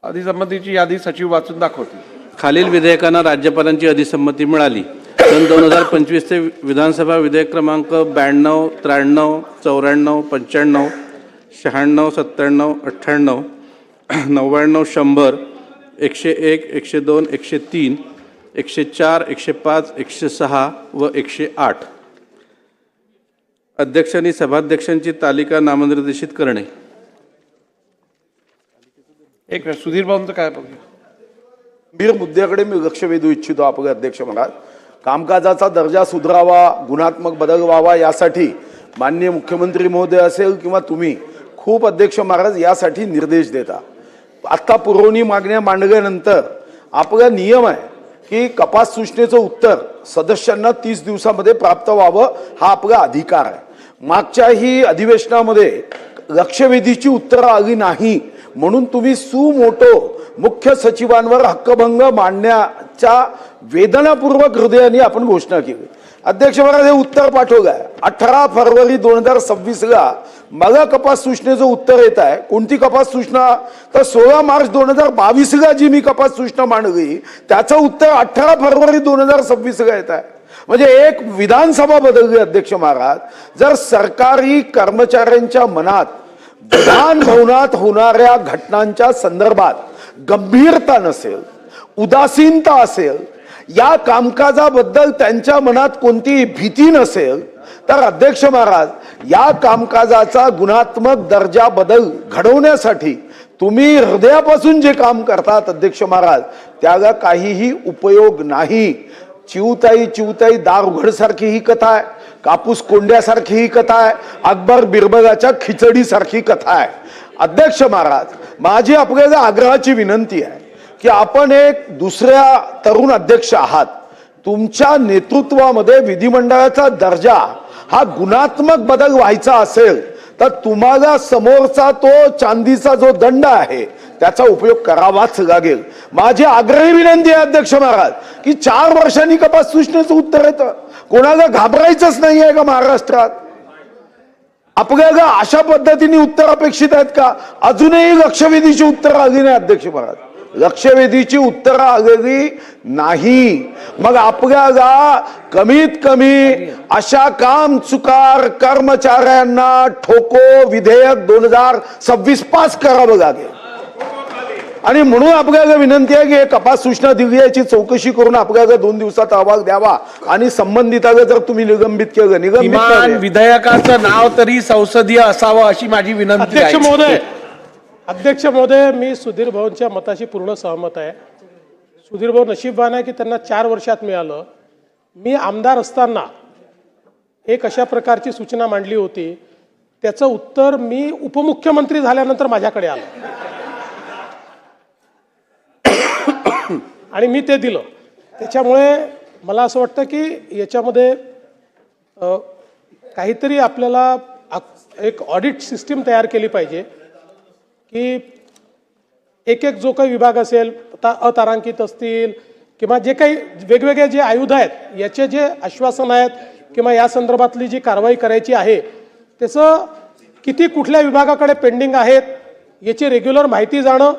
अधिसंमतीची यादी सचिव वाचून दाखवतील. खालील विधेयकांना राज्यपालांची अधिसंमती मिळाली. सन 2025 चे विधानसभा विधेयक क्रमांक 92, 93, 94, 95, 96, 97, 98, 99, 100, 101, 102, 103, 104, 105, 106 व 108. अध्यक्षांनी सभाध्यक्षांची तालिका नामनिर्देशित करणे. एक मिनिट, सुधीर भाऊंचं काय बघू. गंभीर मुद्द्याकडे मी लक्ष वेधू इच्छितो. आपले अध्यक्ष महाराज, कामकाजाचा दर्जा सुधारावा, गुणात्मक बदल व्हावा यासाठी माननीय मुख्यमंत्री महोदय असेल किंवा तुम्ही खूप अध्यक्ष महाराज यासाठी निर्देश देता. आत्ता पुरवणी मागण्या मांडल्यानंतर आपला नियम आहे की कपात सूचनेचं उत्तर सदस्यांना 30 दिवसामध्ये प्राप्त व्हावं, हा आपला अधिकार आहे. मागच्याही अधिवेशनामध्ये लक्षवेधीची उत्तरं आली नाही म्हणून तुम्ही सुमोटो मुख्य सचिवांवर हक्कभंग मांडण्याच्या वेदनापूर्वक हृदयाने आपण घोषणा केली. अध्यक्ष महाराज, हे उत्तर पाठवलं आहे 18 फरवरी 2026ला. मला कपात सूचनेचं उत्तर येत आहे. कोणती कपात सूचना? तर 16 मार्च 2022ला जी मी कपात सूचना मांडली त्याचं उत्तर 18 फरवरी 2026ला येत आहे. म्हणजे एक विधानसभा बदलली. अध्यक्ष महाराज, जर सरकारी कर्मचाऱ्यांच्या मनात विधान भवनात होणाऱ्या घटनांच्या संदर्भात गंभीरता नसेल, उदासीनता असेल, या कामकाजाबद्दल त्यांच्या मनात कोणती भीती नसेल, तर अध्यक्ष महाराज, या कामकाजाचा गुणात्मक दर्जा बदल घडवण्यासाठी तुम्ही हृदयापासून जे काम करतात अध्यक्ष महाराज, त्याला काहीही उपयोग नाही. चिवताई चिवताई दार उघडसारखी ही कथा आहे, कापूस कोंड्यासारखी ही कथा आहे, अकबर बिरबलाच्या खिचडीसारखी कथा आहे. अध्यक्ष महाराज, माझी आपल्याला आग्रहाची विनंती आहे की आपण एक दुसऱ्या तरुण अध्यक्ष आहात. तुमच्या नेतृत्वामध्ये विधिमंडळाचा दर्जा हा गुणात्मक बदल व्हायचा असेल तर तुम्हाला समोरचा तो चांदीचा जो दंड आहे त्याचा उपयोग करावाच लागेल. माझी आग्रही विनंती आहे अध्यक्ष महाराज की 4 वर्षांनी कपात सूचनेचं उत्तर येतं. कोणाला घाबरायचंच नाही आहे का महाराष्ट्रात? आपल्याला अशा पद्धतीने उत्तर अपेक्षित आहेत का? अजूनही लक्षवेधीची उत्तरं आली नाही अध्यक्ष महाराज, लक्षवेधीची उत्तरं आलेली नाही. मग आपल्याला कमीत कमी अशा काम चुकार कर्मचाऱ्यांना ठोको विधेयक 2026 पास करावं लागेल. आणि म्हणून आपल्याला विनंती आहे की कपात सूचना दिली याची चौकशी करून आपल्याला 2 दिवसात अहवाल द्यावा आणि संबंधिताला जर तुम्ही निलंबित केलं, निलंबित विधेयकाचं नाव तरी संसदीय असावं अशी माझी विनंती आहे. अध्यक्ष महोदय, मी सुधीर भाऊंच्या मताशी पूर्ण सहमत आहे. सुधीर भाऊ नशीबवान आहे की त्यांना 4 वर्षात मिळालं. मी आमदार असताना एक अशा प्रकारची सूचना मांडली होती, त्याचं उत्तर मी उपमुख्यमंत्री झाल्यानंतर माझ्याकडे आलं आणि मी ते दिलं. त्याच्यामुळे मला असं वाटतं की याच्यामध्ये काहीतरी आपल्याला एक ऑडिट सिस्टीम तयार केली पाहिजे की एक जो काही विभाग असेल, अतारांकित असतील किंवा जे काही वेगवेगळे जे आयुध आहेत याचे जे आश्वासन आहेत किंवा या संदर्भातली जी कारवाई करायची आहे त्याचं किती कुठल्या विभागाकडे पेंडिंग आहेत याची रेग्युलर माहिती जाणं,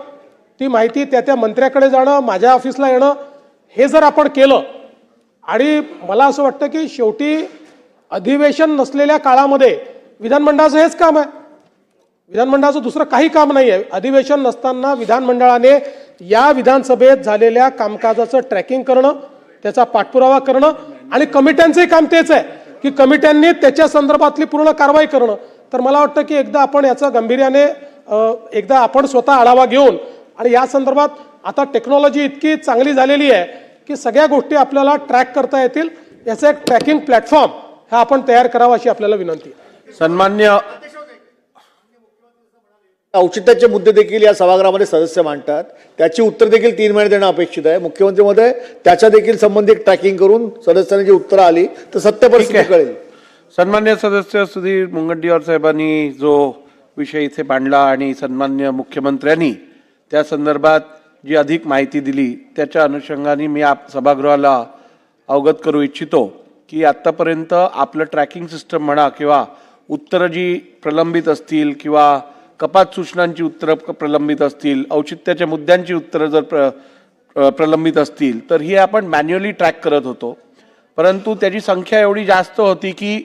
ती माहिती त्या मंत्र्याकडे जाणं, माझ्या ऑफिसला येणं, हे जर आपण केलं. आणि मला असं वाटतं की शेवटी अधिवेशन नसलेल्या काळामध्ये विधानमंडळाचं हेच काम आहे. विधानमंडळाचं दुसरं काही काम नाही आहे. अधिवेशन नसताना विधानमंडळाने या विधानसभेत झालेल्या कामकाजाचं ट्रॅकिंग करणं, त्याचा पाठपुरावा करणं आणि कमिट्यांचंही काम तेच आहे की कमिट्यांनी त्याच्या संदर्भातली पूर्ण कारवाई करणं. तर मला वाटतं की एकदा आपण याचा गांभीर्याने एकदा आपण स्वतः आढावा घेऊन, आणि या संदर्भात आता टेक्नॉलॉजी इतकी चांगली झालेली आहे की सगळ्या गोष्टी आपल्याला ट्रॅक करता येतील, याचा एक ट्रॅकिंग प्लॅटफॉर्म हा आपण तयार करावा अशी आपल्याला विनंती. सन्मान्य औचित्याचे मुद्दे देखील या सभागृहामध्ये सदस्य मांडतात, त्याची उत्तर देखील 3 महिने देणं अपेक्षित आहे. मुख्यमंत्री महोदय, त्याच्या देखील संबंधित ट्रॅकिंग करून सदस्यांनी जी उत्तरं आली तर सत्य परिस्थिती कळेल. सन्मान्य सदस्य सुधीर मुनगंटीवार साहेबांनी जो विषय इथे मांडला आणि सन्मान्य मुख्यमंत्र्यांनी त्या संदर्भात जी अधिक माहिती दिली त्याच्या अनुषंगाने मी सभागृहाला अवगत करू इच्छितो की आत्तापर्यंत आपलं ट्रॅकिंग सिस्टम म्हणा किंवा उत्तरं जी प्रलंबित असतील किंवा कपात सूचनांची उत्तरं प्रलंबित असतील, औचित्याच्या मुद्द्यांची उत्तरं जर प्रलंबित असतील तर ही आपण मॅन्युअली ट्रॅक करत होतो. परंतु त्याची संख्या एवढी जास्त होती की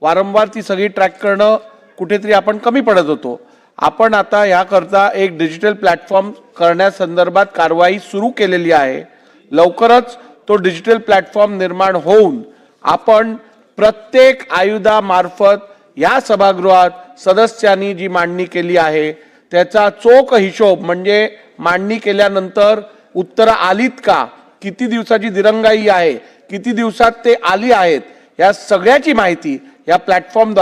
वारंवार ती सगळी ट्रॅक करणं कुठेतरी आपण कमी पडत होतो. आपण आता याकरता एक डिजिटल प्लॅटफॉर्म करण्यासंदर्भात कारवाई सुरू केलेली आहे. लवकरच तो डिजिटल प्लॅटफॉर्म निर्माण होऊन आपण प्रत्येक आयुधामार्फत या सभागृहात सदस्यांनी जी मांडणी केली आहे त्याचा चोख हिशोब, म्हणजे मांडणी केल्यानंतर उत्तरं आलीत का, किती दिवसाची दिरंगाई आहे, किती दिवसात ते आली आहेत, या सगळ्याची माहिती या प्लॅटफॉर्म